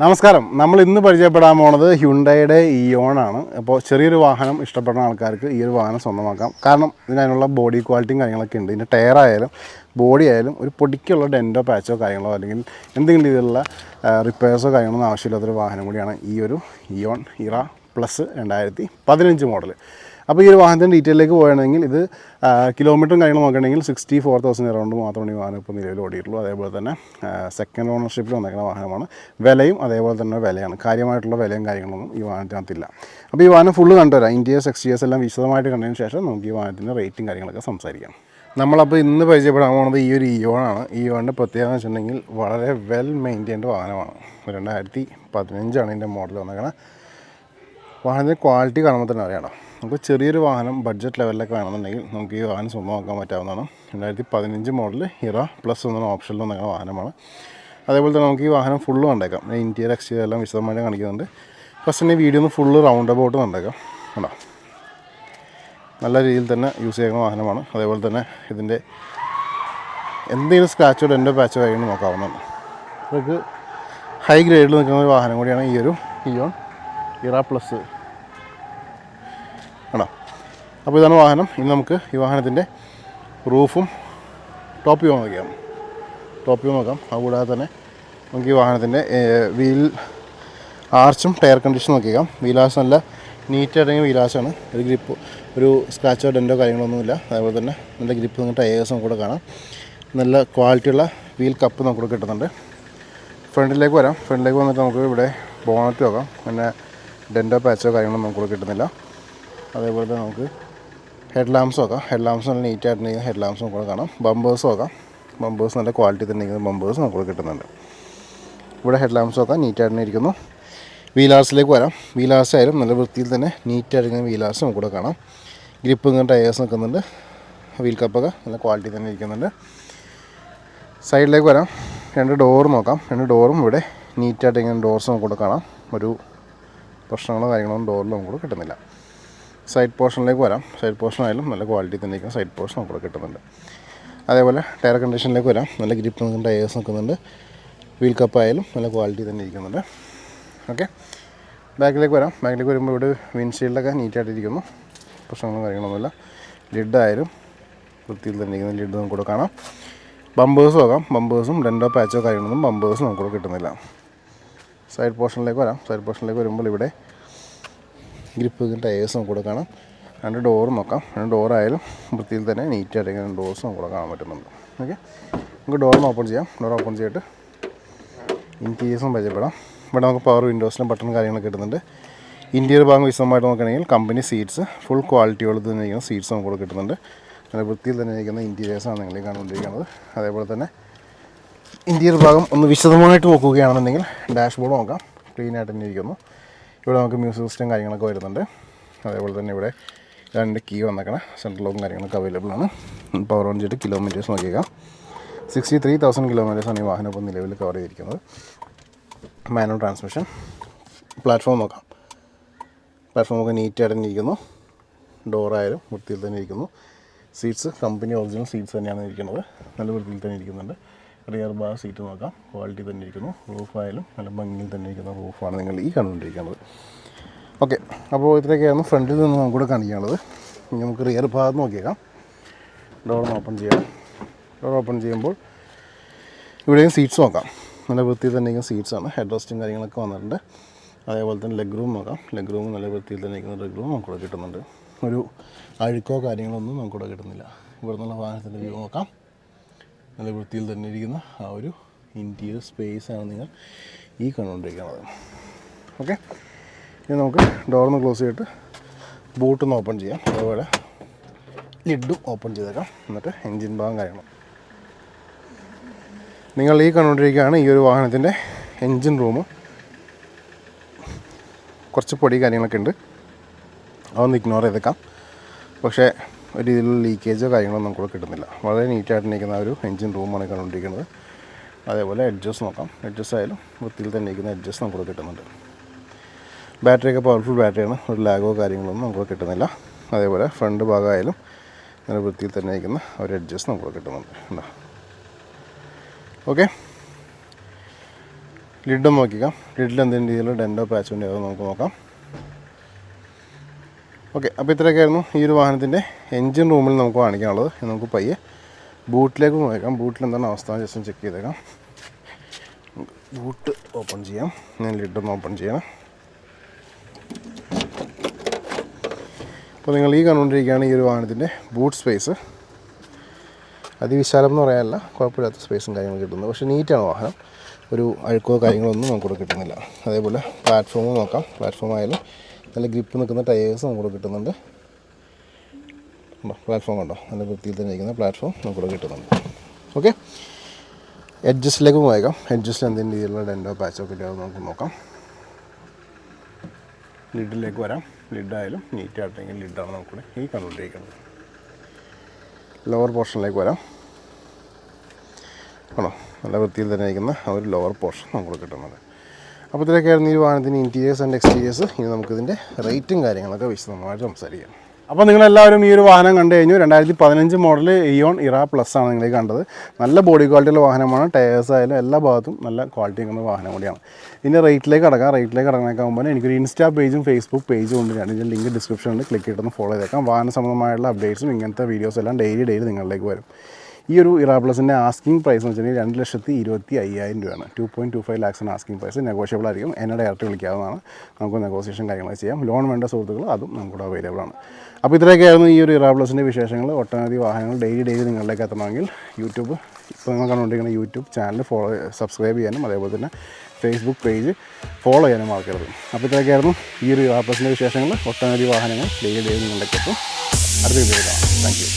നമസ്കാരം. നമ്മൾ ഇന്ന് പരിചയപ്പെടാൻ പോണത് ഹ്യുണ്ടായിയുടെ ഇയോൺ ആണ്. അപ്പോൾ ചെറിയൊരു വാഹനം ഇഷ്ടപ്പെടുന്ന ആൾക്കാർക്ക് ഈ ഒരു വാഹനം സ്വന്തമാക്കാം. കാരണം ഇതിനുള്ള ബോഡി ക്വാളിറ്റിയും കാര്യങ്ങളൊക്കെ ഉണ്ട്. ഇതിൻ്റെ ടയർ ആയാലും ബോഡി ആയാലും ഒരു പൊടിക്കുള്ള ഡെൻറ്റോ പാച്ചോ കാര്യങ്ങളോ അല്ലെങ്കിൽ എന്തെങ്കിലും രീതിയിലുള്ള റിപ്പയർസോ കാര്യങ്ങളൊന്നും ആവശ്യമില്ലാത്തൊരു വാഹനം കൂടിയാണ് ഈ ഒരു ഇയോൺ ഇറ പ്ലസ് 2015 മോഡൽ. അപ്പോൾ ഈ ഒരു വാഹനത്തിൻ്റെ ഡീറ്റെയിലേക്ക് പോവുകയാണെങ്കിൽ ഇത് കിലോമീറ്ററും കാര്യങ്ങളും നോക്കുകയാണെങ്കിൽ 64,000 അറൗണ്ട് മാത്രമാണ് ഈ വാഹനം ഇപ്പോൾ നിലവിൽ ഓടിയിട്ടുള്ളൂ. അതേപോലെ തന്നെ സെക്കൻഡ് ഓണർഷിപ്പിൽ വന്നിരിക്കുന്ന വാഹനമാണ്. വിലയും അതേപോലെ തന്നെ വിലയാണ്. കാര്യമായിട്ടുള്ള വിലയും കാര്യങ്ങളൊന്നും ഈ വാഹനത്തിനകത്തില്ല. അപ്പോൾ ഈ വാഹനം ഫുള്ള് കണ്ടുവരാം. ഇൻറ്റീരിയർ എക്സ്റ്റീരിയേഴ്സ് എല്ലാം വിശദമായിട്ട് കണ്ടതിന് ശേഷം നമുക്ക് ഈ വാഹനത്തിൻ്റെ റേറ്റും കാര്യങ്ങളൊക്കെ സംസാരിക്കാം. നമ്മളപ്പോൾ ഇന്ന് പരിചയപ്പെടാൻ പോകുന്നത് ഈ ഒരു ഇയോണാണ്. ഇയോണിൻ്റെ പ്രത്യേകത എന്ന് വെച്ചിട്ടുണ്ടെങ്കിൽ വളരെ വെൽ മെയിൻറ്റൈൻഡ് വാഹനമാണ്. 2015 ഇതിൻ്റെ മോഡൽ വന്നേക്കണം. വാഹനത്തിൻ്റെ ക്വാളിറ്റി കാണുമ്പോൾ തന്നെ അറിയണം. നമുക്ക് ചെറിയൊരു വാഹനം ബഡ്ജറ്റ് ലെവലിലൊക്കെ വേണമെന്നുണ്ടെങ്കിൽ നമുക്ക് ഈ വാഹനം സ്വന്തമാക്കാൻ പറ്റാവുന്നതാണ്. 2015 മോഡൽ ഇറ പ്ലസ് എന്നൊരു ഓപ്ഷനിൽ വന്നിരിക്കുന്ന വാഹനമാണ്. അതേപോലെ തന്നെ നമുക്ക് ഈ വാഹനം ഫുള്ള് കണ്ടേക്കാം. ഇൻറ്റീരിയർ എക്സ്റ്റീരിയർ എല്ലാം വിശദമായിട്ട് കാണിക്കുന്നുണ്ട്. ഫസ്റ്റ് തന്നെ വീഡിയോ ഒന്ന് ഫുള്ള് റൗണ്ട് അബൌട്ട് കണ്ടേക്കാം. കണ്ടോ, നല്ല രീതിയിൽ തന്നെ യൂസ് ചെയ്യുന്ന വാഹനമാണ്. അതേപോലെ തന്നെ ഇതിൻ്റെ എന്തെങ്കിലും സ്ക്രാച്ചോ ഡെൻറ്റോ പാച്ചോ കാര്യങ്ങൾ നോക്കാവുന്നതാണ്. അതൊക്കെ ഹൈ ഗ്രേഡിൽ നിൽക്കുന്ന ഒരു വാഹനം കൂടിയാണ് ഈ ഒരു ഇയോൺ ഇറ പ്ലസ്. ആണോ, അപ്പോൾ ഇതാണ് വാഹനം. ഇനി നമുക്ക് ഈ വാഹനത്തിൻ്റെ റൂഫും ടോപ്പ് വ്യൂ നോക്കാം. അതുകൂടാതെ തന്നെ നമുക്ക് ഈ വാഹനത്തിൻ്റെ വീൽ ആർച്ചും ടയർ കണ്ടീഷൻ നോക്കിയേക്കാം. വീൽ ആർച്ച് നല്ല നീറ്റായിട്ടെങ്കിൽ വീൽ ആർച്ചാണ്. ഒരു സ്ക്രാച്ചോ ഡെൻറ്റോ കാര്യങ്ങളൊന്നുമില്ല. അതേപോലെ തന്നെ നല്ല ഗ്രിപ്പ് നിങ്ങൾക്ക് ടയേഴ്സും കൂടെ കാണാം. നല്ല ക്വാളിറ്റിയുള്ള വീൽ കപ്പ് നമുക്കിവിടെ കിട്ടുന്നുണ്ട്. ഫ്രണ്ടിലേക്ക് വന്നിട്ട് നമുക്ക് ഇവിടെ ബോണറ്റ് നോക്കാം. പിന്നെ ഡെൻറ്റോ പാച്ചോ കാര്യങ്ങളൊന്നും നമുക്കിവിടെ കിട്ടുന്നില്ല. അതേപോലെ തന്നെ നമുക്ക് ഹെഡ് ലാംപ്സ് നോക്കാം. ഹെഡ് ലാംപ്സ് നല്ല നീറ്റായിട്ടിരിക്കുന്ന ഹെഡ് ലാംപ്സ് നമുക്ക് കാണാം. ബമ്പേഴ്സ് നോക്കാം. ബമ്പേഴ്സ് നല്ല ക്വാളിറ്റി തന്നെ ഇരിക്കുന്ന ബമ്പേഴ്സ് നമുക്ക് കിട്ടുന്നുണ്ട്. ഇവിടെ ഹെഡ് ലാംപ്സ് നോക്കാം, നീറ്റായിട്ട് ഇരിക്കുന്നു. വീലാർസിലേക്ക് വരാം. വീലാർസ് ആയാലും നല്ല വൃത്തിയിൽ തന്നെ നീറ്റായിരിക്കുന്ന വീലാർസ് നമുക്കിവിടെ കാണാം. ഗ്രിപ്പ് ഇങ്ങനെ ടയേഴ്സ് നിൽക്കുന്നുണ്ട്. വീൽ കപ്പൊക്കെ നല്ല ക്വാളിറ്റി തന്നെ ഇരിക്കുന്നുണ്ട്. സൈഡിലേക്ക് വരാം. 2 ഡോർ നോക്കാം. 2 ഡോറും ഇവിടെ നീറ്റായിട്ട് ഇങ്ങനെ ഡോർസ് നമുക്കിവിടെ കാണാം. ഒരു പ്രശ്നങ്ങളോ കാര്യങ്ങളൊന്നും ഡോറിൽ നമുക്കിവിടെ കിട്ടുന്നില്ല. സൈഡ് പോർഷനിലേക്ക് വരാം. സൈഡ് പോർഷൻ ആയാലും നല്ല ക്വാളിറ്റി തന്നെ ഇരിക്കുന്ന സൈഡ് പോർഷൻ നമുക്കിവിടെ കിട്ടുന്നുണ്ട്. അതേപോലെ ടയർ കണ്ടീഷനിലേക്ക് വരാം. നല്ല ഗ്രിപ്പ് നിൽക്കുന്ന ടയേഴ്സ് നിൽക്കുന്നുണ്ട്. വീൽ കപ്പ് ആയാലും നല്ല ക്വാളിറ്റി തന്നെ ഇരിക്കുന്നുണ്ട്. ഓക്കെ, ബാക്കിലേക്ക് വരുമ്പോൾ ഇവിടെ വിൻഷീൽഡൊക്കെ നീറ്റായിട്ടിരിക്കുന്നു. പ്രശ്നങ്ങളും കാര്യങ്ങളൊന്നുമില്ല. ലിഡായാലും വൃത്തിയിൽ തന്നെ ഇരിക്കുന്ന ലിഡ് നമുക്കിവിടെ കാണാം. ബമ്പേഴ്സ് നോക്കാം. ബമ്പേഴ്സും ഡെൻറ്റോ പാച്ചോ കാര്യങ്ങളൊന്നും ബമ്പേഴ്സ് നമുക്കിവിടെ കിട്ടുന്നില്ല. സൈഡ് പോർഷനിലേക്ക് വരുമ്പോൾ ഇവിടെ ഗ്രിപ്പ് ടയേഴ്സ് നമുക്കിവിടെ കാണാം. 2 ഡോർ നോക്കാം. 2 ഡോറായാലും വൃത്തിയിൽ തന്നെ നീറ്റായിട്ട് ഇങ്ങനെ ഡോർസ് നമുക്കിവിടെ കാണാൻ പറ്റുന്നുണ്ട്. ഓക്കെ, നമുക്ക് ഡോർ ഓപ്പൺ ചെയ്തിട്ട് ഇൻറ്റീരിയേഴ്സും പരിചയപ്പെടാം. ഇവിടെ നമുക്ക് പവർ വിൻഡോസിൻ്റെ ബട്ടൺ കാര്യങ്ങളൊക്കെ കിട്ടുന്നുണ്ട്. ഇൻറ്റീരിയർ ഭാഗം വിശദമായിട്ട് നോക്കുകയാണെങ്കിൽ കമ്പനി സീറ്റ്സ് ഫുൾ ക്വാളിറ്റിയോട് തന്നെ ഇരിക്കുന്ന സീറ്റ്സ് നമുക്കിവിടെ കിട്ടുന്നുണ്ട്. നല്ല വൃത്തിയിൽ തന്നെ ഇരിക്കുന്ന ഇൻറ്റീരിയേഴ്സാണ് നിങ്ങൾ കണ്ടുകൊണ്ടിരിക്കുന്നത്. അതേപോലെ തന്നെ ഇൻറ്റീരിയർ ഭാഗം ഒന്ന് വിശദമായിട്ട് നോക്കുകയാണെന്നുണ്ടെങ്കിൽ ഡാഷ്ബോർഡ് നോക്കാം. ക്ലീനായിട്ട് തന്നെ ഇരിക്കുന്നു. ഇവിടെ നമുക്ക് മ്യൂസിക് സിസ്റ്റം കാര്യങ്ങളൊക്കെ വരുന്നുണ്ട്. അതേപോലെ തന്നെ ഇവിടെ 2 കീ വന്നേക്കണം. സെൻട്രൽ ലോക്കും കാര്യങ്ങളൊക്കെ അവൈലബിൾ ആണ്. പവർ ഓൺ ചെയ്തിട്ട് കിലോമീറ്റേഴ്സ് നോക്കിയേക്കാം. 63,000 കിലോമീറ്റേഴ്സാണ് ഈ വാഹനം ഇപ്പോൾ നിലവിൽ കവർ ചെയ്തിരിക്കുന്നത്. Manual transmission. പ്ലാറ്റ്ഫോം നോക്കാം. പ്ലാറ്റ്ഫോമൊക്കെ നീറ്റായിട്ട് തന്നെ ഇരിക്കുന്നു. ഡോറായാലും വൃത്തിയിൽ തന്നെ ഇരിക്കുന്നു. സീറ്റ്സ് കമ്പനി ഒറിജിനൽ സീറ്റ്സ് തന്നെയാണ് ഇരിക്കുന്നത്. നല്ല വൃത്തിയിൽ തന്നെ ഇരിക്കുന്നുണ്ട്. റിയർ ബാർ സീറ്റ് നോക്കാം. ക്വാളിറ്റി തന്നെ ഇരിക്കുന്നു. റൂഫായാലും നല്ല ഭംഗിയിൽ തന്നെ ഇരിക്കുന്ന റൂഫാണ് നിങ്ങൾ ഈ കണ്ടുകൊണ്ടിരിക്കുന്നത്. ഓക്കെ, അപ്പോൾ ഇത്രയൊക്കെയാണ് ഫ്രണ്ടിൽ നിന്ന് നമുക്കിവിടെ കാണിക്കാനുള്ളത്. ഇനി നമുക്ക് റിയർ ഭാഗത്ത് നോക്കിയേക്കാം. ഡോർ ഓപ്പൺ ചെയ്യുമ്പോൾ ഇവിടെയും സീറ്റ്സ് നോക്കാം. നല്ല വൃത്തിയിൽ തന്നെ ഇരിക്കുന്ന സീറ്റ്സാണ്. ഹെഡ് റെസ്റ്റും കാര്യങ്ങളൊക്കെ വന്നിട്ടുണ്ട്. അതേപോലെ തന്നെ ലെഗ് റൂം നോക്കാം. ലെഗ് റൂം നല്ല വൃത്തിയിൽ തന്നെ ഇരിക്കുന്ന ലെഗ് റൂം നമുക്കിവിടെ കിട്ടുന്നുണ്ട്. ഒരു അഴുക്കോ കാര്യങ്ങളൊന്നും നമുക്കിവിടെ കിട്ടുന്നില്ല. ഇവിടെ നിന്നുള്ള വാഹനത്തിൻ്റെ വ്യൂ നോക്കാം. നല്ല വൃത്തിയിൽ തന്നെ ഇരിക്കുന്ന ആ ഒരു ഇൻറ്റീരിയർ സ്പേസാണ് നിങ്ങൾ ഈ കണ്ടുകൊണ്ടിരിക്കുന്നത്. ഓക്കെ, ഇനി നമുക്ക് ഡോറൊന്ന് ക്ലോസ് ചെയ്തിട്ട് ബൂട്ടൊന്ന് ഓപ്പൺ ചെയ്യാം. അതേപോലെ ലിഡും ഓപ്പൺ ചെയ്തേക്കാം. എന്നിട്ട് എൻജിൻ ഭാഗം കാര്യങ്ങൾ നിങ്ങൾ ഈ കണ്ടുകൊണ്ടിരിക്കുകയാണ്. ഈ ഒരു വാഹനത്തിൻ്റെ എൻജിൻ റൂം കുറച്ച് പൊടി കാര്യങ്ങളൊക്കെ ഉണ്ട്. അതൊന്ന് ഇഗ്നോർ ചെയ്തേക്കാം. പക്ഷേ ഒരു രീതിയിലുള്ള ലീക്കേജോ കാര്യങ്ങളൊന്നും നമുക്കിവിടെ കിട്ടുന്നില്ല. വളരെ നീറ്റായിട്ട് നിൽക്കുന്ന ഒരു എൻജിൻ റൂമാണ് കണ്ടുകൊണ്ടിരിക്കുന്നത്. അതേപോലെ എഡ്ജസ് നോക്കാം. എഡ്ജസ് ആയാലും വൃത്തിയിൽ തന്നെ ഇരിക്കുന്ന എഡ്ജസ് നമുക്കിവിടെ കിട്ടുന്നുണ്ട്. ബാറ്ററിയൊക്കെ പവർഫുൾ ബാറ്ററിയാണ്. ഒരു ലാഗോ കാര്യങ്ങളൊന്നും നമുക്കിവിടെ കിട്ടുന്നില്ല. അതേപോലെ ഫ്രണ്ട് ഭാഗമായാലും നല്ല വൃത്തിയിൽ തന്നെ ഇരിക്കുന്ന ഒരു എഡ്ജസ് നമുക്കിവിടെ കിട്ടുന്നുണ്ട്. ഓക്കെ, ലിഡും നോക്കിക്കാം. ലിഡിൽ എന്തെങ്കിലും രീതിയിൽ ഡെൻറ്റോ പാച്ച് ഉണ്ടോ നമുക്ക് നോക്കാം. ഓക്കെ, അപ്പോൾ ഇത്രയൊക്കെയായിരുന്നു ഈ ഒരു വാഹനത്തിൻ്റെ എൻജിൻ റൂമിൽ നമുക്ക് കാണിക്കാനുള്ളത്. നമുക്ക് പയ്യെ ബൂട്ടിലേക്ക് നോക്കാം. ബൂട്ടിൽ എന്താണ് അവസ്ഥ ജസ്റ്റ് ചെക്ക് ചെയ്തേക്കാം. ബൂട്ട് ഓപ്പൺ ചെയ്യാം. ഞാൻ ലിഡൊന്ന് ഓപ്പൺ ചെയ്യണം. അപ്പോൾ നിങ്ങൾ ഈ കണ്ടുകൊണ്ടിരിക്കുകയാണ് ഈ ഒരു വാഹനത്തിൻ്റെ ബൂട്ട് സ്പേസ്. അതിവിശാലം എന്ന് പറയാനല്ല, കുഴപ്പമില്ലാത്ത സ്പേസും കാര്യങ്ങളും കിട്ടുന്നത്. പക്ഷേ നീറ്റാണ് വാഹനം. ഒരു അഴുക്കോ കാര്യങ്ങളൊന്നും നമുക്കിവിടെ കിട്ടുന്നില്ല. അതേപോലെ പ്ലാറ്റ്ഫോം നോക്കാം. പ്ലാറ്റ്ഫോം ആയാലും നല്ല ഗ്രിപ്പ് നിൽക്കുന്ന ടയേഴ്സ് നമുക്കിവിടെ കിട്ടുന്നുണ്ട്. പ്ലാറ്റ്ഫോം കണ്ടോ, നല്ല വൃത്തിയിൽ തന്നെ ഇരിക്കുന്ന പ്ലാറ്റ്ഫോം നമുക്കിവിടെ കിട്ടുന്നുണ്ട്. ഓക്കെ, എഡ്ജസ്റ്റിലേക്ക് പോയേക്കാം. എഡ്ജസ്റ്റിൽ എന്തെങ്കിലും രീതിയിലുള്ള ഡെൻറ്റോ പാച്ചോ കിട്ടിയാൽ നമുക്ക് നോക്കാം. ലിഡിലേക്ക് വരാം. ലിഡായാലും നീറ്റായിട്ടെങ്കിൽ ലിഡാണ് നമുക്കിവിടെ ഈ കണ്ടുകൊണ്ടിരിക്കുന്നത്. ലോവർ പോർഷനിലേക്ക് വരാം. ആണോ, നല്ല വൃത്തിയിൽ തന്നെ ഇരിക്കുന്ന ആ ഒരു ലോവർ പോർഷൻ നമുക്ക് കിട്ടുന്നത്. അപ്പോൾ ഇതിലൊക്കെയായിരുന്നു ഈ വാഹനത്തിൻ്റെ ഇൻറ്റീരിയേഴ്സ് ആൻഡ് എക്സ്റ്റീരിയേഴ്സ്. ഇനി നമുക്കിതിൻ്റെ റേറ്റും കാര്യങ്ങളൊക്കെ വിശദമായിട്ട് സംസാരിക്കാം. അപ്പോൾ നിങ്ങളെല്ലാവരും ഈ ഒരു വാഹനം കണ്ടു കഴിഞ്ഞു. 2015 മോഡൽ ഇയോൺ ഇറ പ്ലസ് ആണ് നിങ്ങൾ കണ്ടത്. നല്ല ബോഡി ക്വാളിറ്റിയുള്ള വാഹനമാണ്. ടയേഴ്സ് ആയാലും എല്ലാ ഭാഗത്തും നല്ല ക്വാളിറ്റി നിൽക്കുന്ന വാഹനം കൂടിയാണ്. ഇതിൻ്റെ റേറ്റിലേക്ക് കടക്കാനാകുമ്പോൾ എനിക്കൊരു ഇൻസ്റ്റാ പേജും ഫേസ്ബുക്ക് പേജും ഉണ്ട്. ഇതിൻ്റെ ലിങ്ക് ഡിസ്ക്രിപ്ഷനിൽ ക്ലിക്ക് ചെയ്തൊന്ന് ഫോളോ ചെയ്തേക്കാം. വാഹന സംബന്ധമായുള്ള അപ്ഡേറ്റ്സും ഇങ്ങനത്തെ വീഡിയോസ് എല്ലാം ഡെയിലി നിങ്ങളിലേക്ക് വരും. ഈ ഒരു ഇറ പ്ലസിൻ്റെ ആസ്കിംഗ് പ്രൈസ് എന്ന് വെച്ചിട്ടുണ്ടെങ്കിൽ 2,25,000 രൂപയാണ്. 2.25 ലാക്സാണ് ആസ്കിംഗ് പ്രൈസ്. നെഗോഷ്യബിൾ ആയിരിക്കും. എന്നെ ഡയറക്റ്റ് വിളിക്കാവുന്നതാണ്. നമുക്ക് നെഗോസിയേഷൻ കാര്യങ്ങൾ ചെയ്യാം. ലോൺ വേണ്ട സുഹൃത്തുക്കൾ അതും നമുക്കിവിടെ അവൈലബിൾ ആണ്. അപ്പോൾ ഇത്രയൊക്കെയായിരുന്നു ഈ ഒരു ഇറ പ്ലസിൻ്റെ വിശേഷങ്ങൾ. ഒട്ടനവധി വാഹനങ്ങൾ ഡെയിലി നിങ്ങളിലേക്ക് എത്തണമെങ്കിൽ യൂട്യൂബ്, ഇപ്പോൾ നിങ്ങൾ കണ്ടുകൊണ്ടിരിക്കുന്ന യൂട്യൂബ് ചാനൽ സബ്സ്ക്രൈബ് ചെയ്യാനും അതേപോലെ തന്നെ ഫേസ്ബുക്ക് പേജ് ഫോളോ ചെയ്യാനും മറക്കരുത്. അപ്പോൾ ഇത്രയൊക്കെയായിരുന്നു ഈ ഒരു ഇറ പ്ലസിൻ്റെ വിശേഷങ്ങൾ. ഒട്ടനവധി വാഹനങ്ങൾ ഡെയിലി നിങ്ങളിലേക്ക് എത്തും. അടുത്ത വീഡിയോ കാണാം. Thank you.